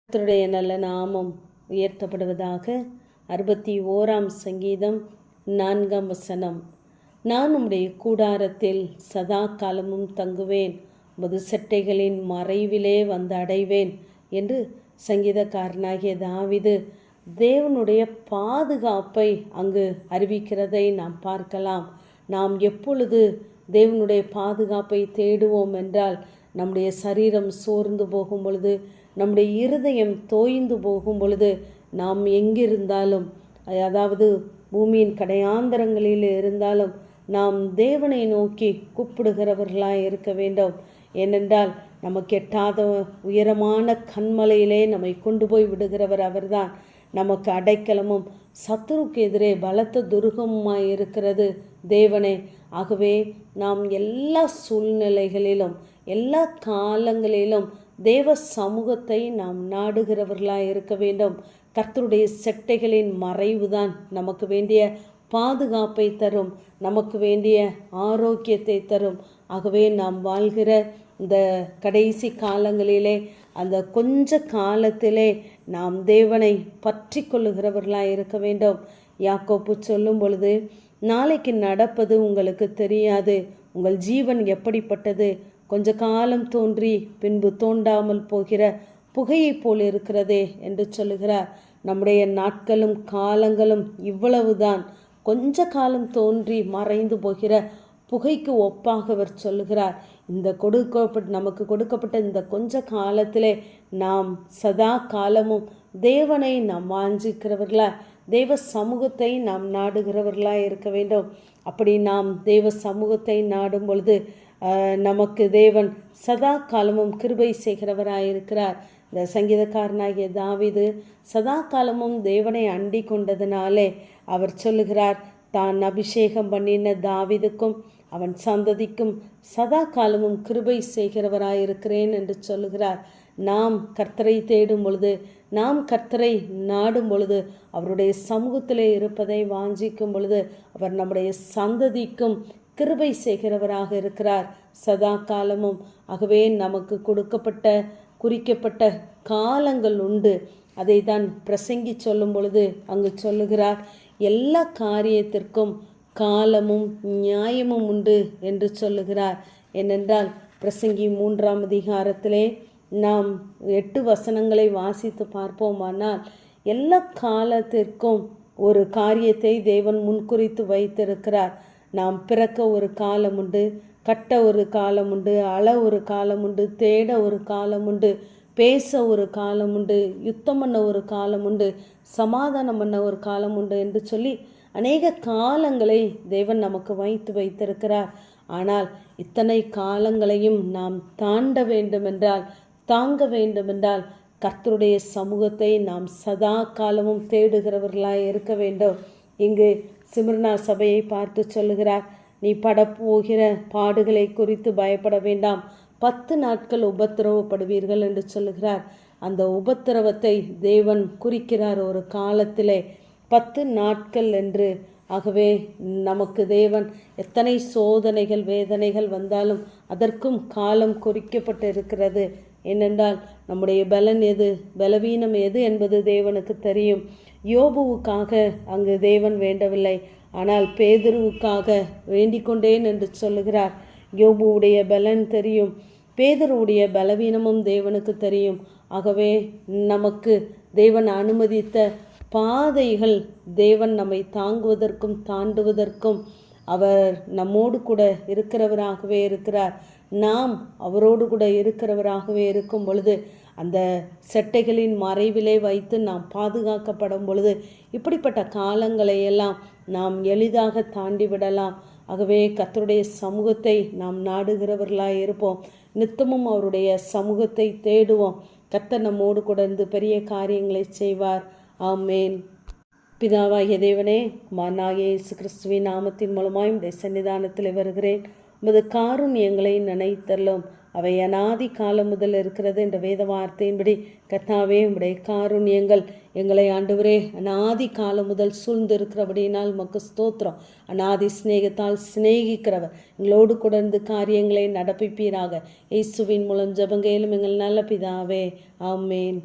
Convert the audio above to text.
கர்த்தருடைய நல்ல நாமம் உயர்த்தப்படுவதாக. 61ஆம் சங்கீதம் 4ஆம் வசனம். நான் உம்முடைய கூடாரத்தில் சதா காலமும் தங்குவேன், உமது செட்டைகளின் மறைவிலே வந்து அடைவேன் என்று சங்கீதக்காரனாகிய தாவீது தேவனுடைய பாதுகாப்பை அங்கு அறிவிக்கிறதை நாம் பார்க்கலாம். நாம் எப்பொழுது தேவனுடைய பாதுகாப்பை தேடுவோம் என்றால், நம்முடைய சரீரம் சோர்ந்து போகும் பொழுது, நம்முடைய இருதயம் தோய்ந்து போகும் பொழுது, நாம் எங்கிருந்தாலும், அதாவது பூமியின் கடையாந்தரங்களில் இருந்தாலும், நாம் தேவனை நோக்கி கூப்பிடுகிறவர்களாய் இருக்க வேண்டும். ஏனென்றால் நமக்கு எட்டாத உயரமான கண்மலையிலே நம்மை கொண்டு போய் விடுகிறவர் அவர்தான். நமக்கு அடைக்கலமும் சத்துருக்கு எதிரே பலத்த துருகமுமாய் இருக்கிறது தேவனே. ஆகவே நாம் எல்லா சூழ்நிலைகளிலும் எல்லா காலங்களிலும் தேவ சமூகத்தை நாம் நாடுகிறவர்களாய் இருக்க வேண்டும். கர்த்தருடைய செட்டைகளின் மறைவுதான் நமக்கு வேண்டிய பாதுகாப்பை தரும், நமக்கு வேண்டிய ஆரோக்கியத்தை தரும். ஆகவே நாம் வாழ்கிற இந்த கடைசி காலங்களிலே, அந்த கொஞ்ச காலத்திலே நாம் தேவனை பற்றி கொள்ளுகிறவர்களாய் இருக்க வேண்டும். யாக்கோப்பு சொல்லும் பொழுது, நாளைக்கு நடப்பது உங்களுக்கு தெரியாது, உங்கள் ஜீவன் எப்படிப்பட்டது, கொஞ்ச காலம் தோன்றி பின்பு தோண்டாமல் போகிற புகையை போல் இருக்கிறதே என்று சொல்லுகிறார். நம்முடைய நாட்களும் காலங்களும் இவ்வளவுதான், கொஞ்ச காலம் தோன்றி மறைந்து போகிற புகைக்கு ஒப்பாக அவர் சொல்லுகிறார். இந்த நமக்கு கொடுக்கப்பட்ட இந்த கொஞ்ச காலத்திலே நாம் சதா காலமும் தேவனை நாம் வாஞ்சிக்கிறவர்களா, தேவ சமூகத்தை நாம் நாடுகிறவர்களாக இருக்க வேண்டும். அப்படி நாம் தேவ சமூகத்தை நாடும் பொழுது நமக்கு தேவன் சதா காலமும் கிருபை செய்கிறவராயிருக்கிறார். இந்த சங்கீதக்காரனாகிய தாவீது சதா காலமும் தேவனை அண்டி கொண்டதினாலே அவர் சொல்லுகிறார், தான் அபிஷேகம் பண்ணின தாவீதுக்கும் அவன் சந்ததிக்கும் சதா காலமும் கிருபை செய்கிறவராயிருக்கிறேன் என்று சொல்லுகிறார். நாம் கர்த்தரை தேடும் பொழுது, நாம் கர்த்தரை நாடும் பொழுது, அவருடைய சமூகத்திலே இருப்பதை வாஞ்சிக்கும் பொழுது, அவர் நம்முடைய சந்ததிக்கும் கிருபை செய்கிறவராக இருக்கிறார் சதா காலமும். ஆகவே நமக்கு கொடுக்கப்பட்ட குறிக்கப்பட்ட காலங்கள் உண்டு. அதை தான் பிரசங்கி சொல்லும் பொழுது அங்கு சொல்லுகிறார், எல்லா காரியத்திற்கும் காலமும் நியாயமும் உண்டு என்று சொல்லுகிறார். ஏனென்றால் பிரசங்கி 3ஆம் அதிகாரத்திலே நாம் 8 வசனங்களை வாசித்து பார்ப்போமானால், எல்லா காலத்திற்கும் ஒரு காரியத்தை தேவன் முன்குறித்து வைத்திருக்கிறார். நாம் பிறக்க ஒரு காலம் உண்டு, கட்ட ஒரு காலம் உண்டு, அள ஒரு காலம் உண்டு, தேட ஒரு காலம் உண்டு, பேச ஒரு காலம் உண்டு, யுத்தம் பண்ண ஒரு காலம் உண்டு, சமாதானம் பண்ண ஒரு காலம் உண்டு என்று சொல்லி அநேக காலங்களை தேவன் நமக்கு வைத்திருக்கிறார். ஆனால் இத்தனை காலங்களையும் நாம் தாண்ட வேண்டுமென்றால், தாங்க வேண்டுமென்றால், கர்த்தருடைய சமூகத்தை நாம் சதா காலமும் தேடுகிறவர்களாய் இருக்க வேண்டும். இங்கு சிமிர்னா சபையை பார்த்து சொல்லுகிறார், நீ படப்போகிற பாடுகளை குறித்து பயப்பட வேண்டாம், 10 நாட்கள் உபத்திரவப்படுவீர்கள் என்று சொல்லுகிறார். அந்த உபத்திரவத்தை தேவன் குறிக்கிறார் ஒரு காலத்திலே 10 நாட்கள் என்று. ஆகவே நமக்கு தேவன் எத்தனை சோதனைகள் வேதனைகள் வந்தாலும் அதற்கும் காலம் குறிக்கப்பட்டு இருக்கிறது. ஏனென்றால் நம்முடைய பலன் எது, பலவீனம் எது என்பது தேவனுக்கு தெரியும். யோபுவுக்காக அங்கு தேவன் வேண்டவில்லை, ஆனால் பேதுருவுக்காக வேண்டிக் கொண்டேன் என்று சொல்லுகிறார். யோபுவுடைய பலன் தெரியும், பேதுருவுடைய பலவீனமும் தேவனுக்கு தெரியும். ஆகவே நமக்கு தேவன் அனுமதித்த பாதைகள், தேவன் நம்மை தாங்குவதற்கும் தாண்டுவதற்கும் அவர் நம்மோடு கூட இருக்கிறவராகவே இருக்கிறார். நாம் அவரோடு கூட இருக்கிறவராகவே இருக்கும் பொழுது, அந்த செட்டைகளின் மறைவிலே வைத்து நாம் பாதுகாக்கப்படும் பொழுது, இப்படிப்பட்ட காலங்களை எல்லாம் நாம் எளிதாக தாண்டி விடலாம். ஆகவே கர்த்தருடைய சமூகத்தை நாம் நாடுகிறவர்களாய் இருப்போம், நித்தமும் அவருடைய சமூகத்தை தேடுவோம். கர்த்தர் நம்மோடு கூட இருந்து பெரிய காரியங்களை செய்வார். ஆமேன். பிதாவாகிய தேவனே, குமாரனாகிய இயேசு கிறிஸ்துவின் நாமத்தின் மூலமாய் உம்முடைய சன்னிதானத்தில் வருகிறேன். உமது காருண்யங்களை நினைத்தருளும், அவை அநாதி காலம் முதல் இருக்கிறது என்ற வேத வார்த்தையின்படி கர்த்தாவே, உம்முடைய காருண்யங்கள் எங்களை ஆண்டவரே அநாதி காலம் முதல் சூழ்ந்து இருக்கிறபடியினால் உமக்கு ஸ்தோத்திரம். அநாதி சிநேகத்தால் சிநேகிக்கிறவர் எங்களோடு கூட இருந்து காரியங்களை நடப்பிப்பீராக. இயேசுவின் மூலம் ஜெபங்கேலும் எங்கள் நல்ல பிதாவே, ஆமேன்.